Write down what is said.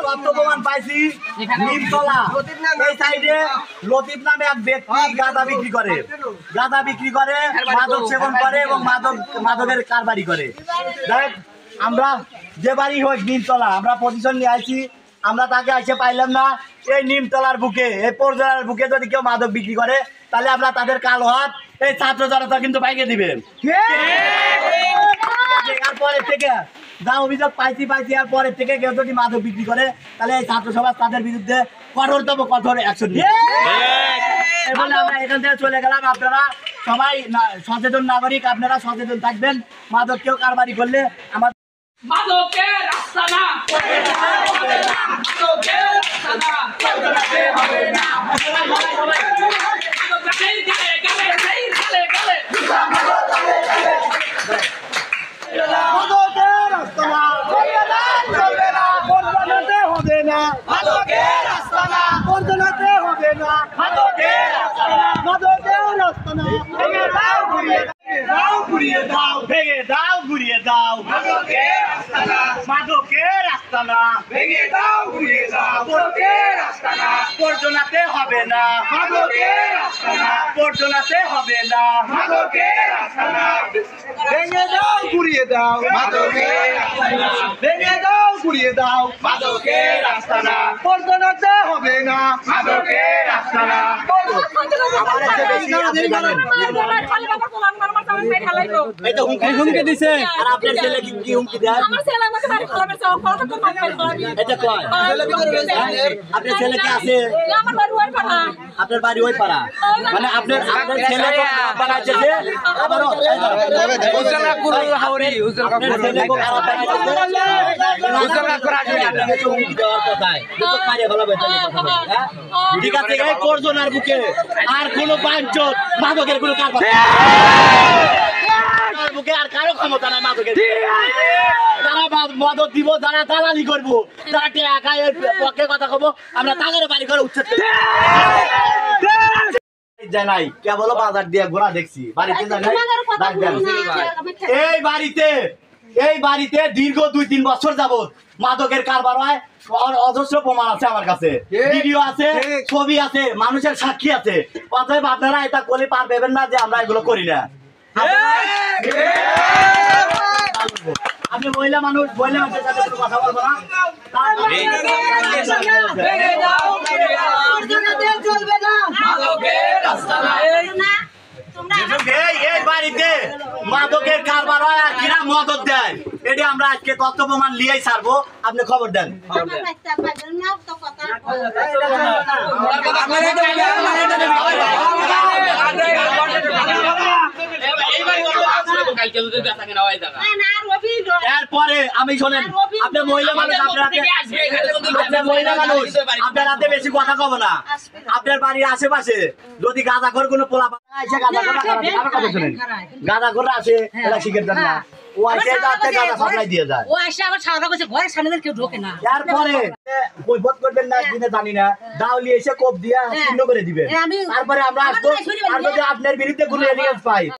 তথ্য প্রমাণ পাইছি নিমতলা এই সাইডে লতিফ নামে এক ব্যক্তি গাঁজা বিক্রি করে মাদক সেবন করে এবং মাদকের কারবারি করে। আমরা যে বাড়ি হোক নিমতলা আমরা পজিশন নিয়ে আইছি, আমরা তাকে আইসে পাইলাম না। এই নিমতলার বুকে এই পর্যায়ের বুকে যদি কেউ মাদক বিক্রি করে তাহলে আমরা তাদের কালো হাত এই ছাত্র জনতা কিন্তু পাইকে দিবেন। এরপরে থেকে যা অভিযোগ পাইছি আর পরের থেকে কেউ যদি মাদক বিক্রি করে তাহলে এই ছাত্র সমাজ তাদের বিরুদ্ধে কঠোর অ্যাকশন নিবে। এবার আমরা এখান থেকে চলে গেলাম। আপনারা সবাই সচেতন নাগরিক, আপনারা সচেতন থাকবেন। মাদক কেউ কারবারি করলে আমাদের মাদকের আস্তানা ভেঙে দাও ঘুরিয়ে দাও মাদকের আস্তানা ভেঙে দাও ঘুরিয়ে দাও পর্যনাতে হবে না পর্যনাতে হবে না ভেঙে দাও ঘুরিয়ে দাও ভেঙে দাও ঘুরিয়ে দাও মাদকের আস্তানা পর্যনাতে হবে না মাদকের আস্তানা। হুমকি দিছে আর আপনার ছেলে কি হুমকি দেয়? আমার ছেলে আমাকে বাড়ি খালাবে চাও কথা তো মারবে এটা কয় আপনার ছেলে কি আছে? আমার বাড়ি ওই পাড়া। আপনার বাড়ি ওই পাড়া মানে আপনার ছেলে তো বানাইছে যে আবার উজলা কুরু হাওরি উজলা কুরু ছেলে কো খারাপ বানাইছে উজলা কুরু আপনাকে তো হুমকি দেওয়ার কথাই তো মারিয়ে ফেলাবে তাহলে কথা বলে। ঠিক আছে এই করজনার বুকে আর কোনো বাঞ্চত মাদকের কোনো কারবার বুকে আর কারো ক্ষমতা নাই মাদকের। যারা মদত দিব, যারা দালালি করবো, যারা টাকা এর পক্ষে কথা কব, আমরা তাদের বাড়ি করে উচ্ছেদ জানাই কেবল বাজার দিয়ে ঘোরা দেখছি বাড়িতে এই বাড়িতে দীর্ঘ 2-3 বছর যাবত মাদকের কারবার হয়। অজস্র প্রমাণ আছে আমার কাছে, ভিডিও আছে, ছবি আছে, মানুষের সাক্ষী আছে। অতএব আপনারা এটা করে পারবেন না যে আমরা এগুলো করি না। আপনি মহিলা মানুষ, মহিলা মানুষের সাথে কোনো কথা বলবো না। এই বাড়িতে মাদকের কারবার হয় আর কিনা মদত দেয়, এটি আমরা আজকে তথ্য প্রমাণ লিয়েই ছাড়বো। আপনি খবর দেন। এরপরে আমি শোনেন, আপনি মহিলা মানুষ, আপনার হাতে বেশি কথা কব না। আপনার বাড়ির আশেপাশে যদি গাঁজাখোর কোনো পোলা গাঁজাখোর আসে এরা শিখের দেন না, ও আসে গাঁজা সাপ্লাই দিয়ে যায়। তারপরে বৈভত করবেন না কিনা জানি না, দাউলি এসে কোপ দিয়া চিহ্ন করে দিবেন। তারপরে আমরা আসবো, আর যদি আপনার বিরুদ্ধে কোনো এভিডেন্স পাই